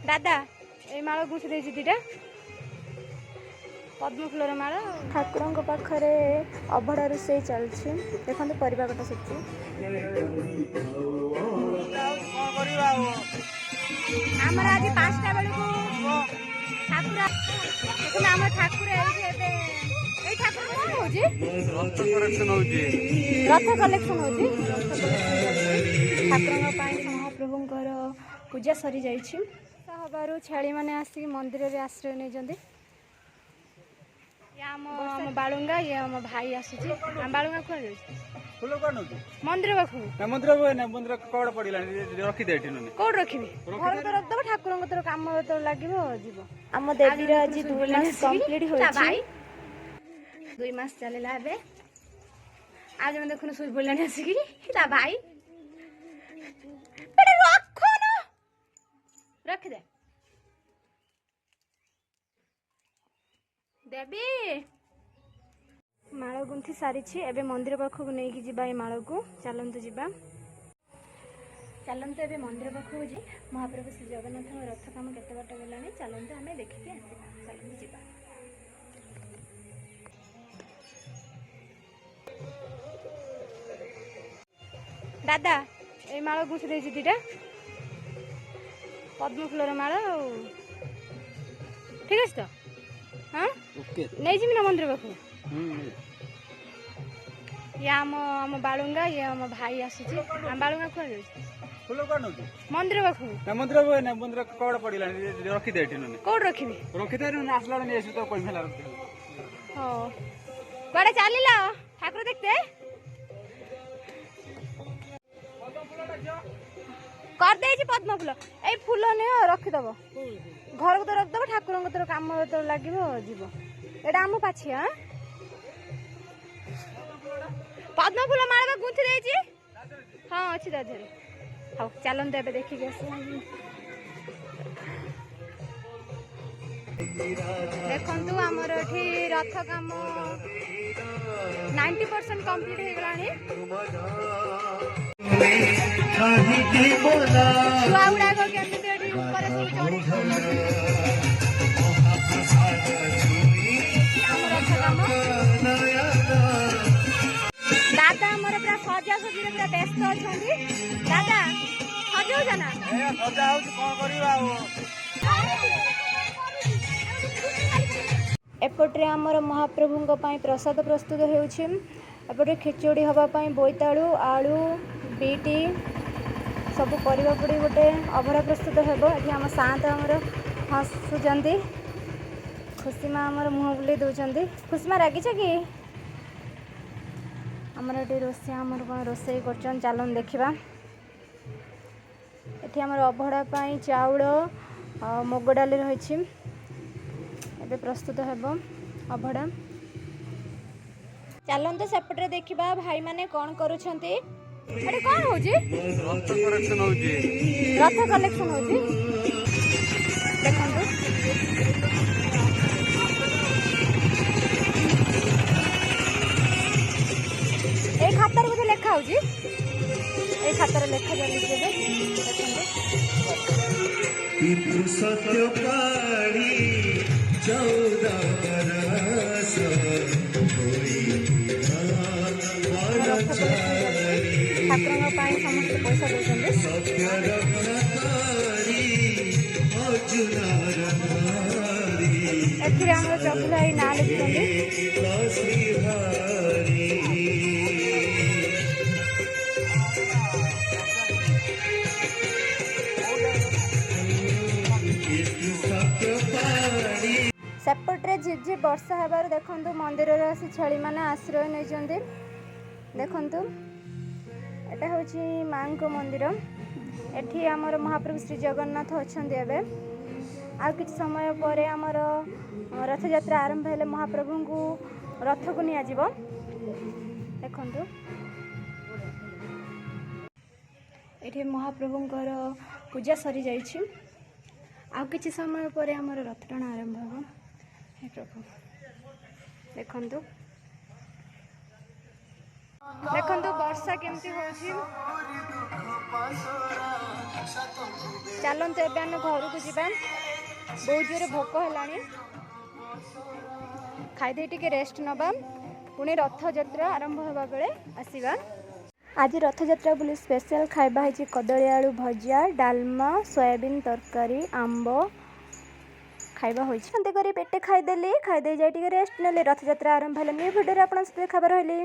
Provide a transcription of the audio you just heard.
दादा ए माल गुंथि देछि दिटा पद्म फूलर माल ठाकुर पाखरे अभड़ा रोषे चलछि देखंतु परिबा कटा सच्ची हमर आज 5टा बेले को ठाकुर देखो हम ठाकुर ए ठाकुर कोन होजी रथ कलेक्शन होजी ठाकुर पाई महाप्रभुंकर पूजा सरी जाइछि हबारु छेली माने आसी मंदिर रे आश्रय नै जंदी या हम बालुंगा या हम भाई आसी हम बालुंगा कोन जाइछि फूल कोन होजी मंदिर बाखु ना मंदिर कोड पडिला रखि दे एठी नने कोड रखिबी घर तो रख दब ठाकुर को काम तो लागिवो जीवो हम देवी रे आज 2 मास कंप्लीट होछि 2 मास चलेला बे आज हम देखुन सुई बोलनी आसी की ता भाई बेटा रखो न रख दे देवी माल गुंथी सारी एबे मंदिर पाखक नहीं कि जीवा माल को चलतु जीवा चलतु एबे मंदिर पाखक जी महाप्रभु श्री जगन्नाथ रथ काम केते बाट गलानी चलतु आमे देखिके आसीबा चलतु जीवा दादा ए माल गुंथि देछि दिटा पद्म फूलर माल ठीक है तो हाँ ओके नहीं जिमी ना मंदिर पाखु या हम बालुंगा या हम भाई आसी हम बालुंगा कोन जाइछि फूल कोन होजी मंदिर पाखु ना मंदिर कोड पडिला रखि दे एठी नने कोड रखिबी रखि दे न आसला ने एसु तो कोइ फेला रखि हो कोडे चलिला ठाकुर देखते कर देछि पद्म फूल ए फूल ने रखि दबो घर को तो रख दबो ठाकुर को तो काम तो लागिवो जीवो एटा हम पाछि हां पद्म फूल माळबा गुंथि देछि हां अछि दाधरे हां चलन देबे देखि गेस देखंतु हमर एठी रथ काम 90% कंप्लीट हे गलानी छुआ गुड़ा को केमते एठी ऊपर से चढ़ी हमर रथ काम दादा हमर पूरा सजा सजी रे पूरा व्यस्त अछंती दादा सजाउ जना ए सजा हो कोन करिवा एपटे आमर महाप्रभु प्रसाद प्रस्तुत होपटे खिचड़ी हवापाई बोईतालु आलू बीटी सब परिवा पड़ी गोटे अभड़ा प्रस्तुत होब ये आम सात आमर हसुंच खुशी माँ आमर मुह बुले दौरान खुशी माँ रागिछ कि आमर ये रोषे आमर कौन रोषे कर चलन देखा ये आमर अभड़ा चाउल मुग डाली रही एबे प्रस्तुत हेब अभड़ा चलते सेपटे देखा भाई माने कौन करुछंती अरे कौन होजी रथ कलेक्शन होजी देखंतु ए खातार बोधे लेखा होजी ए खातार लेखा जाली जेबे पितृ सत्य पाड़ी 14 बरस ठाकुर समस्त पैसा दौरान सत्य रक्षाकारी एथिरे हमर चौकी भाई ना लिखुछंती सेपटे झिझि वर्षा हेबार देखंतु मंदिर रे आसी छेली माने आश्रय नै जंदी देखंतु एटा होची मां को मंदिर एठी हमर महाप्रभु श्री जगन्नाथ अछंदी एबे आ किछ समय परे हमर रथ यात्रा आरंभ हेले महाप्रभु को रथ को निया जीवो देखंतु एठी महाप्रभुंकर पूजा सरी जाइछि आ किछ समय परे हमर रथ टଣା आरंभ हो हे प्रभु देखंतु ଦେଖନ୍ତୁ ବର୍ଷା କେମିତି ହେଉଛି। ଚାଲନ୍ତୁ ଏବେ ଆମେ ଘରକୁ ଯିବା, ବହୁତ ଜୋରେ ଭୋକ ହେଲାଣି। ଖାଇଦେଇ ଟିକେ ରେଷ୍ଟ ନେବା, ପୁଣି ରଥଯାତ୍ରା ଆରମ୍ଭ ହେବା ବେଳେ ଆସିବା। ଆଜି ରଥଯାତ୍ରା ବୋଲି ସ୍ପେଶାଲ ଖାଇବା ହେଇଛି କଦଳୀ ଆଳୁ ଭଜା, ଡାଲମା, ସୋୟାବିନ ତରକାରୀ, ଆମ୍ବ ଖାଇବା ହୋଇଛି। ଏମିତି କରି ପେଟେ ଖାଇଦେଲି, ଖାଇଦେଇ ଯାଇ ଟିକେ ରେଷ୍ଟ ନେଲି। ରଥଯାତ୍ରା ଆରମ୍ଭ ହେଲେ ନ୍ୟୁ ଭିଡ଼ିଓରେ ଆପଣଙ୍କ ସହିତ ଦେଖା ରହିଲି।